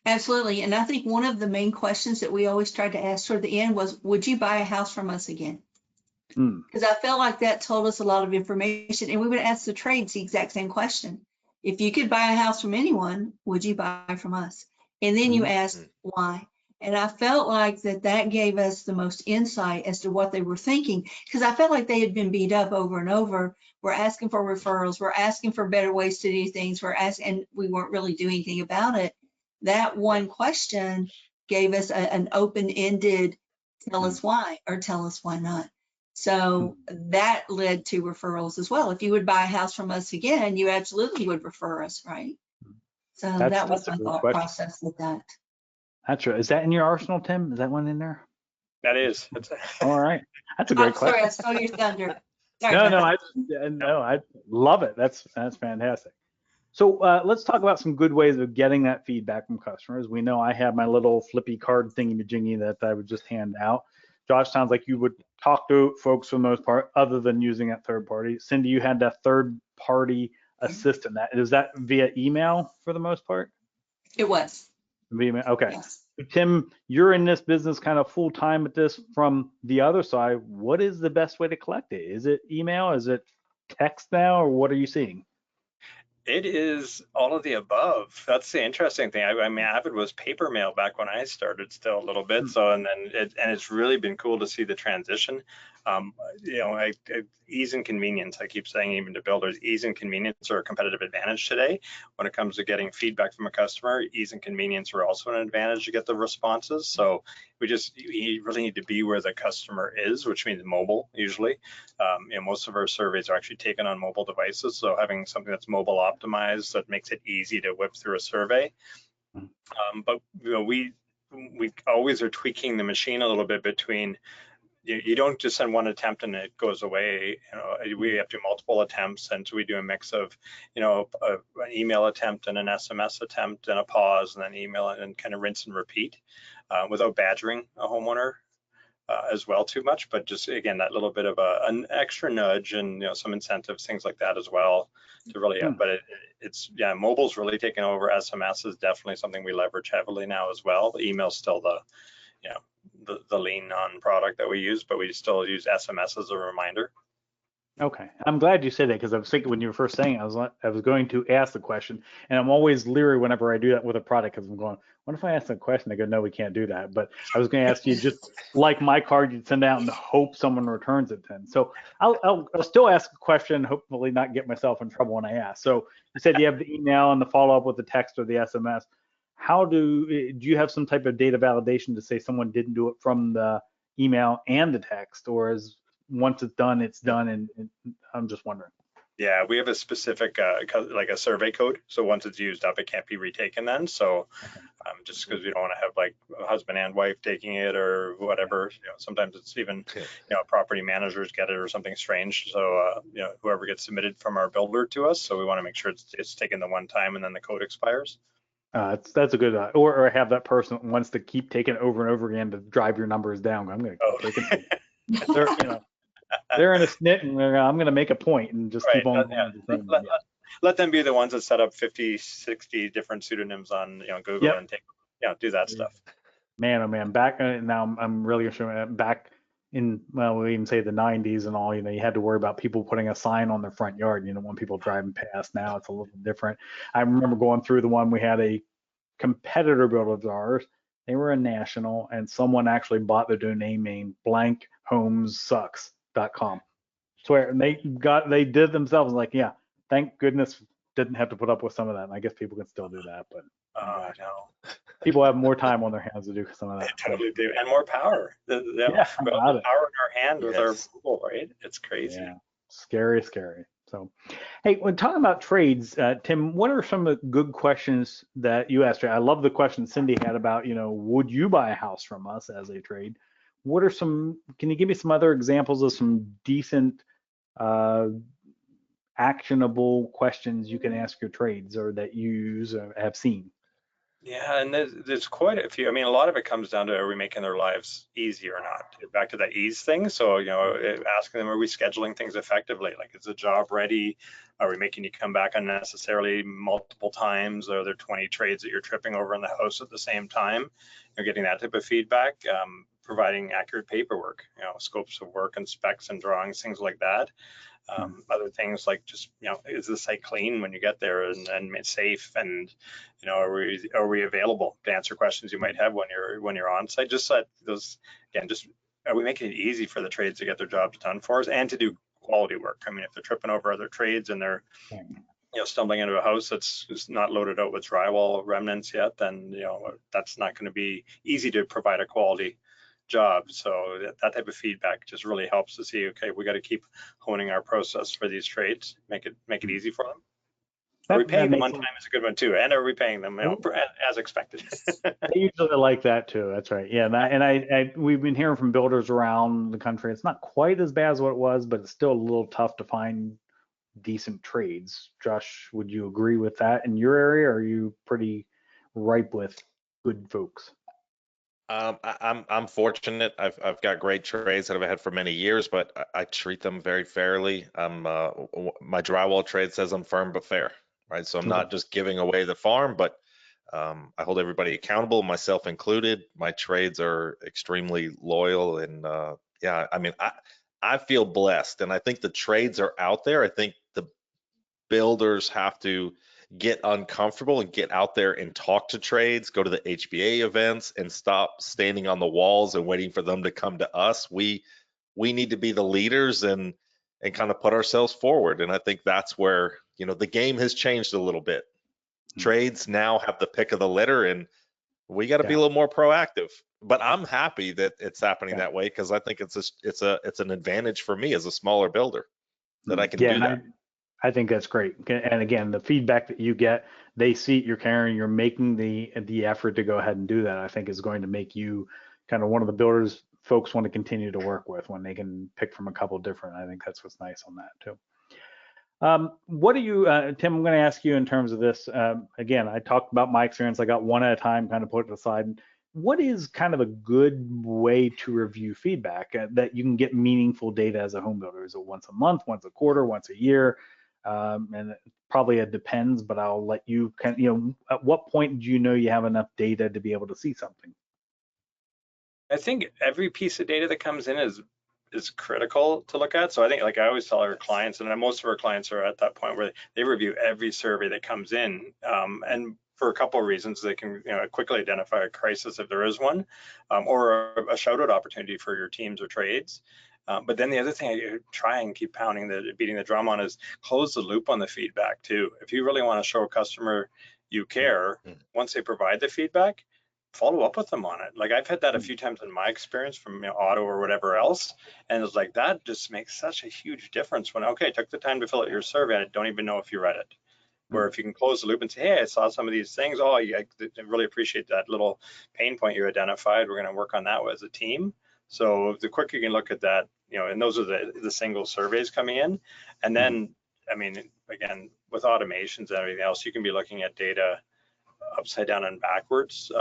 Absolutely. And I think one of the main questions that we always tried to ask toward the end was, would you buy a house from us again? Because I felt like that told us a lot of information, and we would ask the trades the exact same question. If you could buy a house from anyone, would you buy from us? And then you ask why. And I felt like that gave us the most insight as to what they were thinking, because I felt like they had been beat up over and over. We're asking for referrals. We're asking for better ways to do things. And we weren't really doing anything about it. That one question gave us an open-ended, tell us why, or tell us why not. So that led to referrals as well. If you would buy a house from us again, you absolutely would refer us, right? So that was my thought process with that. That's right. Is that in your arsenal, Tim? Is that one in there? That is. All right. That's a great question. Sorry, I stole your thunder. No, I love it. That's fantastic. So let's talk about some good ways of getting that feedback from customers. We know I have my little flippy card thingy-majingy that I would just hand out. Josh, sounds like you would talk to folks for the most part, other than using that third party. Cindy, you had that third party assistant. Is that via email for the most part? It was. Via, okay. Yes. Tim, you're in this business kind of full time at this from the other side. What is the best way to collect it? Is it email? Is it text now? Or what are you seeing? It is all of the above. That's the interesting thing. I mean, Avid was paper mail back when I started still a little bit. So, and it's really been cool to see the transition. Ease and convenience, I keep saying even to builders, ease and convenience are a competitive advantage today. When it comes to getting feedback from a customer, ease and convenience are also an advantage to get the responses. So you really need to be where the customer is, which means mobile usually. Most of our surveys are actually taken on mobile devices. So having something that's mobile optimized that makes it easy to whip through a survey. But we always are tweaking the machine a little bit between, you don't just send one attempt and it goes away. We have to do multiple attempts, and so we do a mix of, an email attempt and an SMS attempt and a pause and then email and kind of rinse and repeat without badgering a homeowner as well too much. But just again, that little bit of an extra nudge and some incentives, things like that as well to really. But it's mobile's really taken over. SMS is definitely something we leverage heavily now as well. The email's still the lean on product that we use, but we still use SMS as a reminder. Okay, I'm glad you said that, because I was thinking when you were first saying it, I was going to ask the question, and I'm always leery whenever I do that with a product, because I'm going, what if I ask a question? They go, no, we can't do that. But I was going to ask you, just like my card, you'd send out and hope someone returns it then. So I'll still ask a question, hopefully not get myself in trouble when I ask. So you said you have the email and the follow up with the text or the SMS. How do you have some type of data validation to say someone didn't do it from the email and the text, or is once it's done, it's done? And I'm just wondering. Yeah, we have a specific like a survey code. So once it's used up, it can't be retaken then. So just because we don't want to have like a husband and wife taking it or whatever, sometimes it's even, property managers get it or something strange. So, whoever gets submitted from our builder to us. So we want to make sure it's taken the one time and then the code expires. That's a good, or have that person that wants to keep taking it over and over again to drive your numbers down. I'm going to keep taking it. They're in a snit, and I'm going to make a point and just keep on going. Let them be the ones that set up 50, 60 different pseudonyms on Google and do that stuff. Man, oh man, back now I'm really sure back in, well, we even say the 90s and all, you had to worry about people putting a sign on their front yard, when people driving past. Now it's a little different. I remember going through the one, we had a competitor builder of ours. They were a national, and someone actually bought the domain name blankhomesucks.com. Swear, and they did themselves, like, yeah, thank goodness didn't have to put up with some of that. And I guess people can still do that, but no. People have more time on their hands to do some of that. They totally do, and more power. The power in our hand with our Google, right? It's crazy. Yeah, scary. So, hey, when talking about trades, Tim, what are some of the good questions that you asked? I love the question Cindy had about, would you buy a house from us as a trade? What are can you give me some other examples of some decent, actionable questions you can ask your trades or that you use or have seen? Yeah, and there's quite a few. I mean, a lot of it comes down to, are we making their lives easy or not? Back to that ease thing. So, asking them, are we scheduling things effectively? Like, is the job ready? Are we making you come back unnecessarily multiple times? Are there 20 trades that you're tripping over in the house at the same time? You're getting that type of feedback. Providing accurate paperwork, scopes of work and specs and drawings, things like that. Other things like just, is the site clean when you get there and safe, and are we available to answer questions you might have when you're on site? Just that those, again, just are we making it easy for the trades to get their jobs done for us and to do quality work? I mean, if they're tripping over other trades and they're stumbling into a house that's not loaded out with drywall remnants yet, then that's not going to be easy to provide a quality job. So that type of feedback just really helps to see, okay, we got to keep honing our process for these trades, make it easy for them. Are we paying them on time is a good one too, and are we paying them as expected? They usually like that too. That's right. Yeah, and we've been hearing from builders around the country. It's not quite as bad as what it was, but it's still a little tough to find decent trades. Josh, would you agree with that in your area? Or are you pretty ripe with good folks? I'm fortunate. I've got great trades that I've had for many years, but I treat them very fairly. My drywall trade says I'm firm but fair, right? So I'm not just giving away the farm, but I hold everybody accountable, myself included. My trades are extremely loyal, and yeah, I mean, I feel blessed, and I think the trades are out there. I think the builders have to get uncomfortable and get out there and talk to trades, go to the HBA events, and stop standing on the walls and waiting for them to come to us. We need to be the leaders and kind of put ourselves forward. And I think that's where, the game has changed a little bit. Trades now have the pick of the litter, and we got to be a little more proactive. But I'm happy that it's happening that way, because I think it's an advantage for me as a smaller builder that I can do that. I think that's great. And again, the feedback that you get, they see you're caring, you're making the effort to go ahead and do that, I think is going to make you kind of one of the builders folks want to continue to work with when they can pick from a couple different. I think that's what's nice on that too. What do you, Tim, I'm going to ask you in terms of this. Again, I talked about my experience. I got one at a time, kind of put it aside. What is kind of a good way to review feedback that you can get meaningful data as a home builder? Is it once a month, once a quarter, once a year? And probably it depends, but I'll let you at what point do you have enough data to be able to see something? I think every piece of data that comes in is critical to look at. So I think, like I always tell our clients, and most of our clients are at that point where they review every survey that comes in, and for a couple of reasons. They can quickly identify a crisis if there is one, or a shout out opportunity for your teams or trades. But then the other thing I try and keep beating the drum on is close the loop on the feedback too. If you really want to show a customer you care, once they provide the feedback, follow up with them on it. Like I've had that a few times in my experience from auto or whatever else, and it's like that just makes such a huge difference when, okay, I took the time to fill out your survey, I don't even know if you read it. Where if you can close the loop and say, hey, I saw some of these things, I really appreciate that little pain point you identified, we're going to work on that as a team. So the quicker you can look at that, and those are the single surveys coming in. And then, I mean, again, with automations and everything else, you can be looking at data upside down and backwards.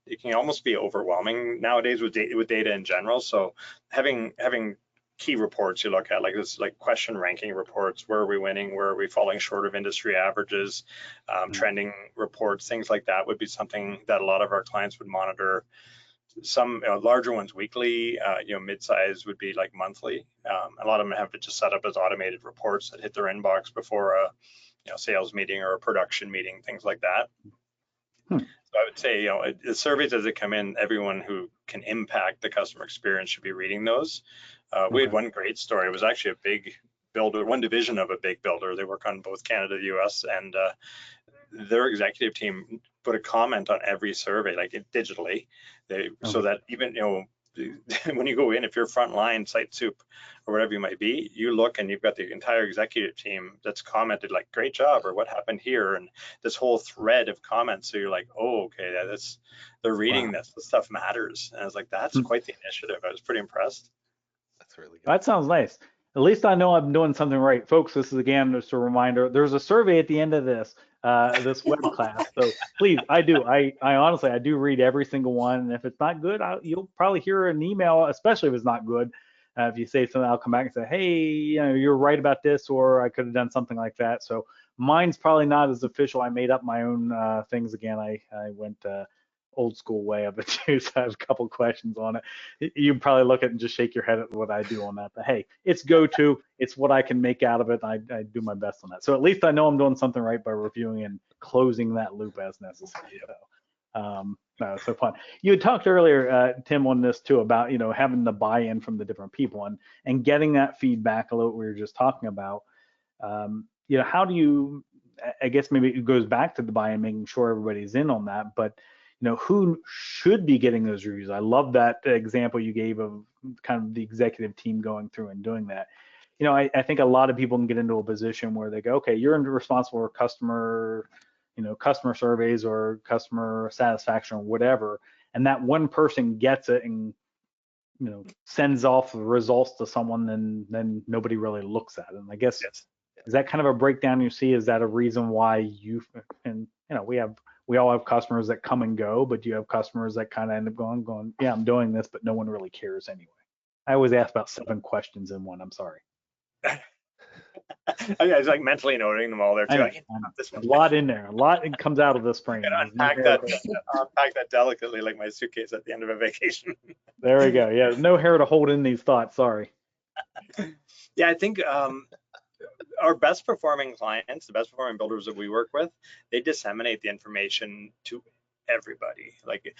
It can almost be overwhelming nowadays with data in general. So having key reports you look at, like this, like question ranking reports, where are we winning, where are we falling short of industry averages, trending reports, things like that would be something that a lot of our clients would monitor. Some larger ones weekly, mid-size would be like monthly. A lot of them have it just set up as automated reports that hit their inbox before a sales meeting or a production meeting, things like that. So I would say, the surveys as they come in, everyone who can impact the customer experience should be reading those. We had one great story. It was actually a big builder, one division of a big builder. They work on both Canada, US, and their executive team put a comment on every survey, like digitally, so that even when you go in, if you're frontline site soup or whatever you might be, you look and you've got the entire executive team that's commented like, great job, or what happened here, and this whole thread of comments. So you're like, oh, okay, they're reading Wow. this stuff matters. And I was like, that's quite the initiative. I was pretty impressed. That's really good. That sounds nice. At least I know I'm doing something right. Folks, this is again just a reminder. There's a survey at the end of this web class. So please, I honestly, I do read every single one. And if it's not good, you'll probably hear an email, especially if it's not good. If you say something, I'll come back and say, hey, you're right about this, or I could have done something like that. So mine's probably not as official. I made up my own things again. I went old school way of it too. So I have a couple questions on it. You probably look at it and just shake your head at what I do on that. But hey, it's go-to. It's what I can make out of it. I do my best on that. So at least I know I'm doing something right by reviewing and closing that loop as necessary. So no, it's so fun. You had talked earlier, Tim, on this too about having the buy-in from the different people and getting that feedback. A little we were just talking about. How do you? I guess maybe it goes back to the buy-in, making sure everybody's in on that, but who should be getting those reviews? I love that example you gave of kind of the executive team going through and doing that. I think a lot of people can get into a position where they go, okay, you're responsible for customer surveys or customer satisfaction or whatever, and that one person gets it and sends off the results to someone, and then nobody really looks at it. And I guess is that kind of a breakdown you see? Is that a reason why we all have customers that come and go, but you have customers that kind of end up going, yeah, I'm doing this, but no one really cares anyway. I always ask about 7 questions in one. I'm sorry. I was like mentally noting them all there too. I know. A lot in there. A lot comes out of this brain. Unpack that delicately, like my suitcase at the end of a vacation. There we go. Yeah, no hair to hold in these thoughts. Sorry. Yeah, I think our best performing clients, the best performing builders that we work with, they disseminate the information to everybody. Like,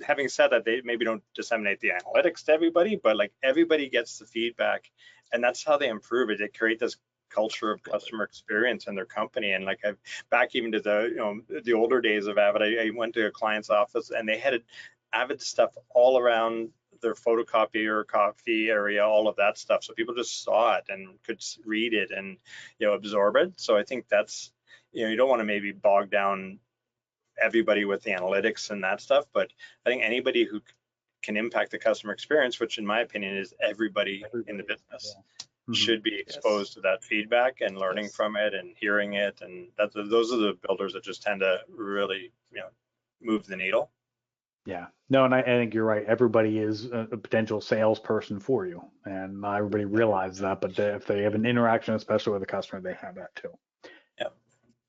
having said that, they maybe don't disseminate the analytics to everybody, but like everybody gets the feedback, and that's how they improve it. They create this culture of customer experience in their company. And like, I've back even to the older days of Avid, I went to a client's office and they had Avid stuff all around their photocopier, coffee area, all of that stuff. So people just saw it and could read it and absorb it. So I think that's you don't want to maybe bog down everybody with the analytics and that stuff, but I think anybody who can impact the customer experience, which in my opinion is everybody in the business, should be exposed to that feedback and learning from it and hearing it. And those are the builders that just tend to really move the needle. Yeah, no, and I think you're right. Everybody is a potential salesperson for you, and not everybody realizes that. But if they have an interaction, especially with a customer, they have that too. Yeah,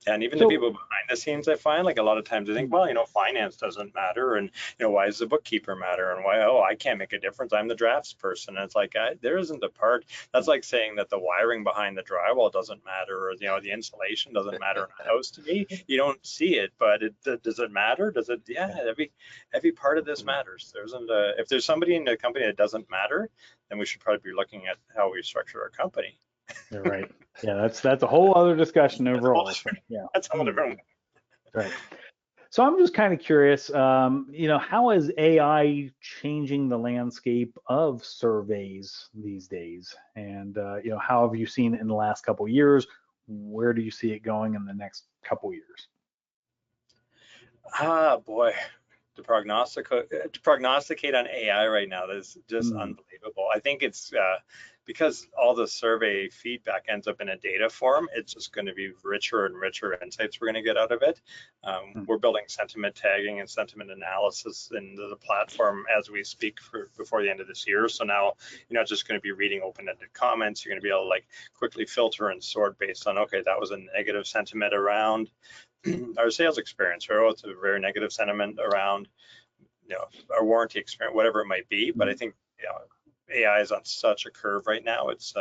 and even the people behind the scenes, I find like a lot of times they think, well, finance doesn't matter, and why does the bookkeeper matter, and why I can't make a difference. I'm the drafts person. And it's like there isn't a part. That's like saying that the wiring behind the drywall doesn't matter, or the insulation doesn't matter in a house. To me, you don't see it, but does it matter? Does it? Yeah, every part of this matters. There isn't if there's somebody in the company that doesn't matter, then we should probably be looking at how we structure our company. You're right. Yeah, that's a whole other discussion overall. Yeah, that's a whole different. Right. So I'm just kind of curious, how is AI changing the landscape of surveys these days? And how have you seen it in the last couple of years? Where do you see it going in the next couple of years? Boy, to prognosticate on AI right now is just unbelievable. I think it's because all the survey feedback ends up in a data form, it's just going to be richer and richer insights we're going to get out of it. We're building sentiment tagging and sentiment analysis into the platform as we speak before the end of this year. So now you're not just going to be reading open-ended comments. You're going to be able to like quickly filter and sort based on, okay, that was a negative sentiment around our sales experience, or it's a very negative sentiment around our warranty experience, whatever it might be. But I think AI is on such a curve right now. It's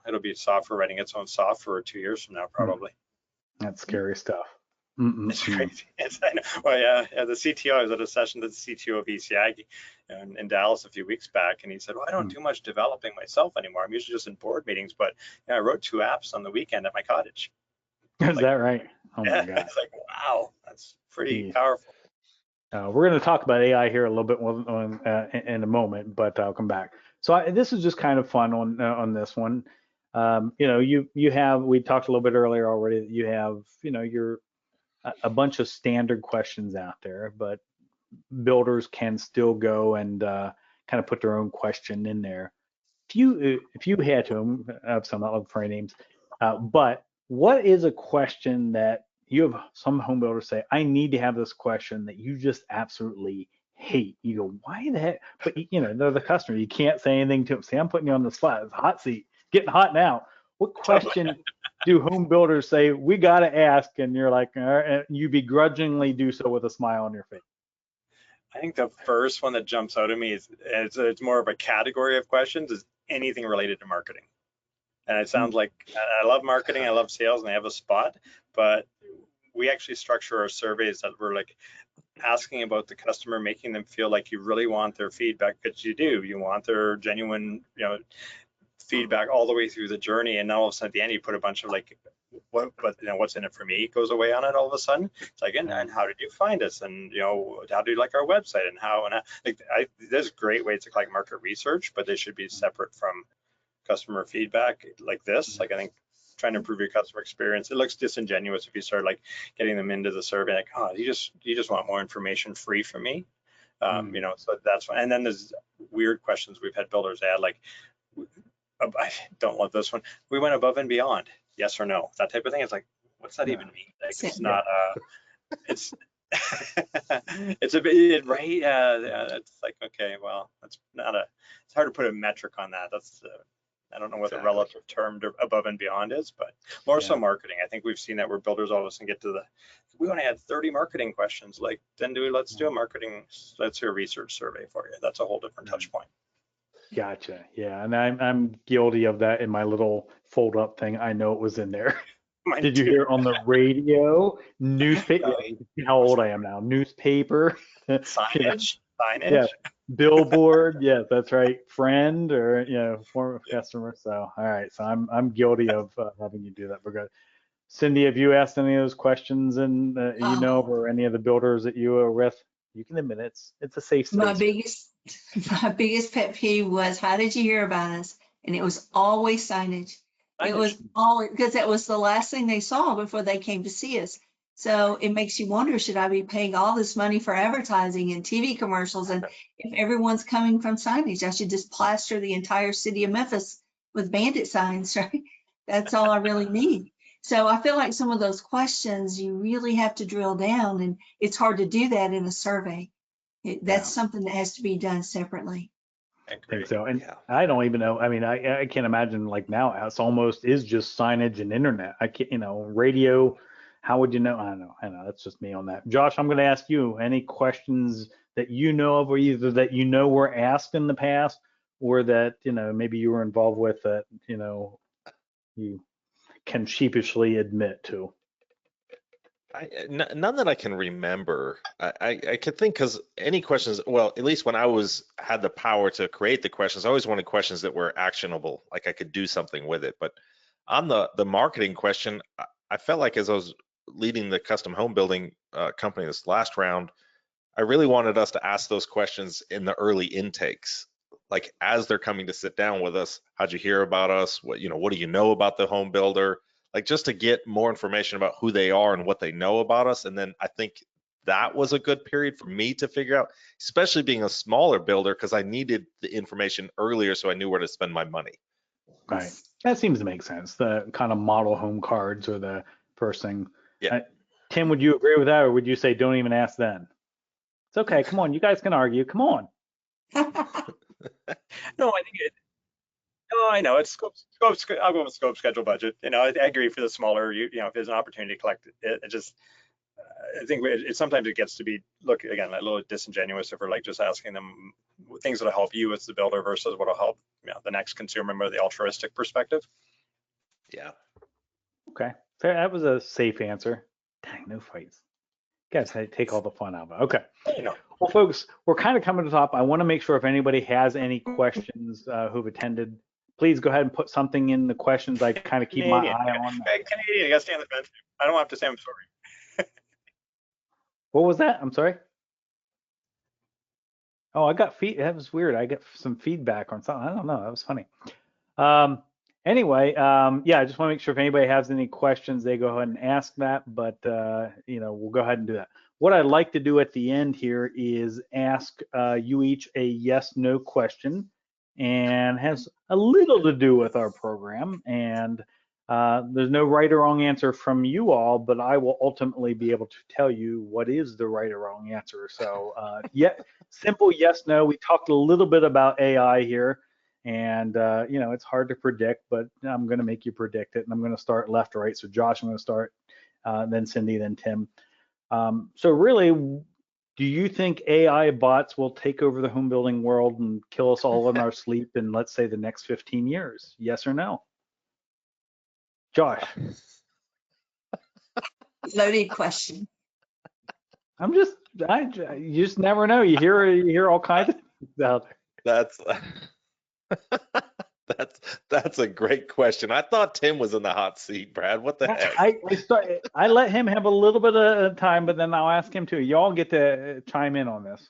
it'll be software writing its own software 2 years from now, probably. That's scary stuff. It's crazy. I know. Well, yeah, the CTO, I was at a session with the CTO of ECI in Dallas a few weeks back, and he said, well, I don't do much developing myself anymore. I'm usually just in board meetings, but I wrote 2 apps on the weekend at my cottage. Is that right? Oh my God. It's like, wow, that's pretty powerful. We're going to talk about AI here a little bit more in a moment, but I'll come back. So this is just kind of fun on this one. You have, we talked a little bit earlier already that you have, your a bunch of standard questions out there, but builders can still go and kind of put their own question in there. If you had to, I have some, I love for names, but what is a question that you have some home builders say, I need to have this question that you just absolutely hate? You go, why the heck? But they're the customer. You can't say anything to them. See, I'm putting you on the spot. It's hot seat, getting hot now. What question do home builders say we got to ask? And you're like, all right, and you begrudgingly do so with a smile on your face. I think the first one that jumps out at me is it's more of a category of questions, is anything related to marketing. And it sounds like I love marketing, I love sales, and I have a spot, but we actually structure our surveys that we're like asking about the customer, making them feel like you really want their feedback, because you do. You want their genuine, feedback all the way through the journey. And now all of a sudden at the end, you put a bunch of like, what's in it for me goes away on it all of a sudden. It's like, and how did you find us? And how do you like our website? And how? And there's great ways to collect market research, but they should be separate from customer feedback like this. Like, I think trying to improve your customer experience, it looks disingenuous if you start like getting them into the survey like, oh, you just want more information free from me. So that's fine. And then there's weird questions we've had builders add, like, I don't love this one, we went above and beyond, yes or no, that type of thing. It's like, what's that even mean? Like, it's not it's it's a bit right. It's like, okay, well, that's not it's hard to put a metric on that. That's I don't know what the relative term to above and beyond is, but more so marketing. I think we've seen that where builders all of a sudden get to we only had 30 marketing questions. Like, then let's do a research survey for you. That's a whole different touch point. Gotcha. Yeah, and I'm guilty of that in my little fold up thing. I know it was in there. Did you hear it on the radio, newspaper? How old I am now? Newspaper, signage. Yeah, billboard. Yeah, that's right. Friend or former customer. So all right. So I'm guilty of having you do that. We're good. Cindy, have you asked any of those questions and or any of the builders that you are with? You can admit it's a safe space. My biggest pet peeve was, how did you hear about us? And it was always signage. It was always, because that was the last thing they saw before they came to see us. So it makes you wonder, should I be paying all this money for advertising and TV commercials? And if everyone's coming from signage, I should just plaster the entire city of Memphis with bandit signs, right? That's all I really need. So I feel like some of those questions, you really have to drill down, and it's hard to do that in a survey. That's something that has to be done separately. I think so. And I don't even know. I mean, I can't imagine like now it's almost is just signage and internet. I can't, radio. How would you know? I don't know. That's just me on that. Josh, I'm going to ask you any questions that you know of, or either that were asked in the past, or that maybe you were involved with that you can sheepishly admit to. None that I can remember. I could think, because any questions, well, at least when I had the power to create the questions, I always wanted questions that were actionable, like I could do something with it. But on the marketing question, I felt like as I was leading the custom home building company this last round, I really wanted us to ask those questions in the early intakes, like as they're coming to sit down with us. How'd you hear about us? What do you know about the home builder? Like, just to get more information about who they are and what they know about us. And then I think that was a good period for me to figure out, especially being a smaller builder, because I needed the information earlier so I knew where to spend my money. Right. That seems to make sense. The kind of model home cards or the first thing. Yeah. Tim, would you agree with that, or would you say don't even ask then? It's okay. Come on. You guys can argue. Come on. No, I think I know it's scope. I'll go with scope, schedule, budget. I agree for the smaller. If there's an opportunity to collect it, I think sometimes it gets to be a little disingenuous if we're like just asking them things that'll help you as the builder versus what'll help the next consumer member, the altruistic perspective. Yeah. Okay. Fair. That was a safe answer. Dang, no fights. Guys, take all the fun out of it. Okay. Well, folks, we're kind of coming to the top. I want to make sure if anybody has any questions who've attended, please go ahead and put something in the questions. I kind of keep my eye on. Canadian, you got to stay on the fence. I don't have to say I'm sorry. What was that? I'm sorry. Oh, I got that was weird. I got some feedback on something. I don't know. That was funny. Um, anyway, yeah, I just want to make sure if anybody has any questions, they go ahead and ask that. But we'll go ahead and do that. What I'd like to do at the end here is ask you each a yes/no question, and has a little to do with our program. And there's no right or wrong answer from you all, but I will ultimately be able to tell you what is the right or wrong answer. So, yeah, simple yes/no. We talked a little bit about AI here. And it's hard to predict, but I'm going to make you predict it. And I'm going to start left to right. So Josh, I'm going to start, then Cindy, then Tim. So really, do you think AI bots will take over the home building world and kill us all in our sleep in, let's say, the next 15 years? Yes or no? Josh. Loaded question. You just never know. You hear all kinds of things out there. That's a great question. I thought Tim was in the hot seat, Brad. What the heck? I let him have a little bit of time, but then I'll ask him too. Y'all get to chime in on this.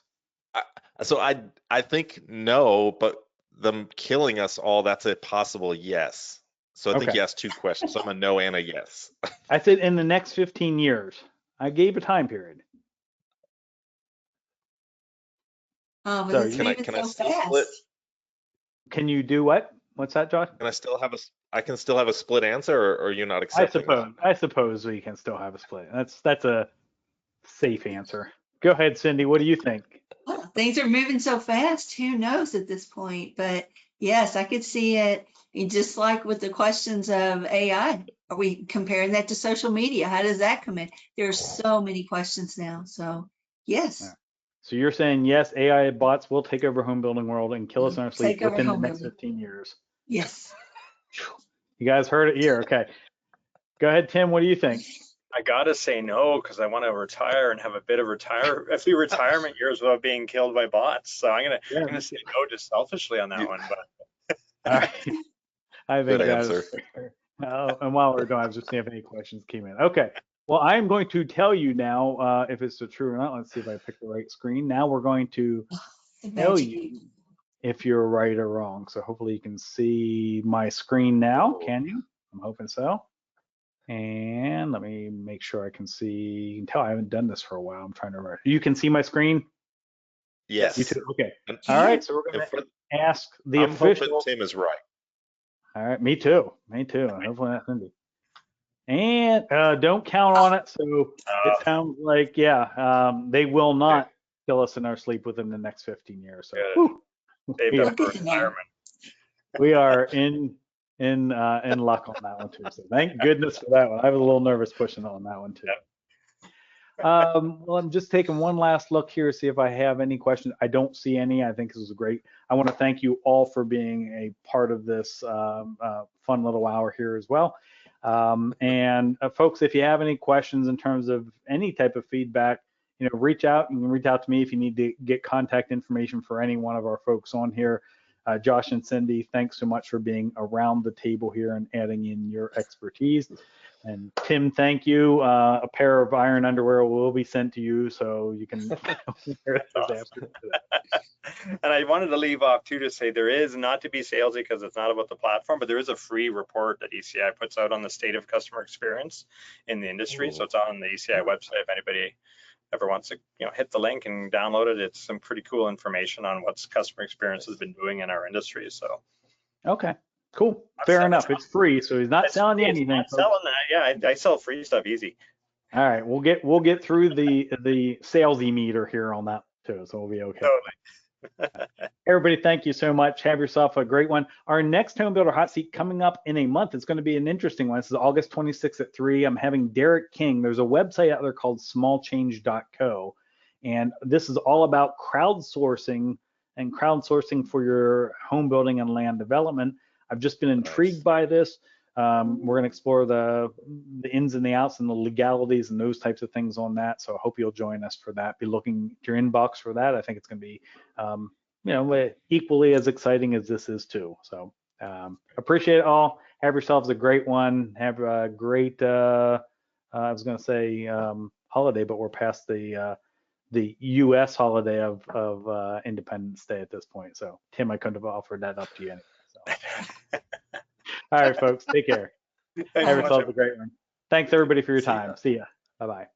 So I think no, but them killing us all, that's a possible yes. So I think you asked two questions. So I'm a no and a yes. I said in the next 15 years. I gave a time period. Oh, but it's moving so fast. Split? Can you do what? What's that, Josh? Can I still have a split answer, or are you not accepting? I suppose we can still have a split. That's a safe answer. Go ahead, Cindy. What do you think? Well, things are moving so fast. Who knows at this point? But yes, I could see it. And just like with the questions of AI, are we comparing that to social media? How does that come in? There are so many questions now. So yes. Yeah. So you're saying yes, AI bots will take over home building world and kill us in our sleep within the next 15 years. Yes. You guys heard it here. Okay. Go ahead, Tim. What do you think? I gotta say no, because I want to retire and have a few retirement years without being killed by bots. So I'm gonna say no just selfishly on that one. But all right. I think good answer. And while we're going, I was just seeing if any questions came in. Okay. Well, I'm going to tell you now if it's true or not. Let's see if I pick the right screen. Now we're going to tell you if you're right or wrong. So hopefully you can see my screen now. Can you? I'm hoping so. And let me make sure I can see. You can tell I haven't done this for a while. I'm trying to write. You can see my screen? Yes. You too? Okay. All right. So we're going to ask the official. I'm hoping Tim is right. All right. Me too. Hopefully that's Cindy. And don't count on it. So it sounds like, they will not kill us in our sleep within the next 15 years. So saved up for retirement. We are in luck on that one too. So thank goodness for that one. I was a little nervous pushing on that one too. Well, I'm just taking one last look here to see if I have any questions. I don't see any. I think this was great. I want to thank you all for being a part of this fun little hour here as well. And folks, if you have any questions in terms of any type of feedback, reach out. You can reach out to me if you need to get contact information for any one of our folks on here. Josh and Cindy, thanks so much for being around the table here and adding in your expertise. And Tim, thank you. A pair of iron underwear will be sent to you so you can wear those after that. And I wanted to leave off too to say there is, not to be salesy because it's not about the platform, but there is a free report that ECI puts out on the state of customer experience in the industry. Ooh. So it's on the ECI website if anybody ever wants to hit the link and download it. It's some pretty cool information on what's customer experience has been doing in our industry. So okay, cool, fair enough. It's free, so he's not selling you anything. Not selling that. Yeah, I sell free stuff easy. All right, we'll get through the salesy meter here on that too, so we'll be okay. Totally. Everybody, thank you so much. Have yourself a great one. Our next Home Builder Hot Seat coming up in a month. It's going to be an interesting one. This is August 26th at 3. I'm having Derek King. There's a website out there called smallchange.co, and this is all about crowdsourcing for your home building and land development. I've just been intrigued by this. We're going to explore the ins and the outs and the legalities and those types of things on that. So I hope you'll join us for that. Be looking at your inbox for that. I think it's going to be, equally as exciting as this is too. So appreciate it all. Have yourselves a great one. Have a great, I was going to say holiday, but we're past the the U.S. holiday of Independence Day at this point. So Tim, I couldn't have offered that up to you anyway. So. All right, folks, take care. Thanks Have so much. yourselves a great one. Thanks everybody for your See ya. time. See ya. Bye-bye.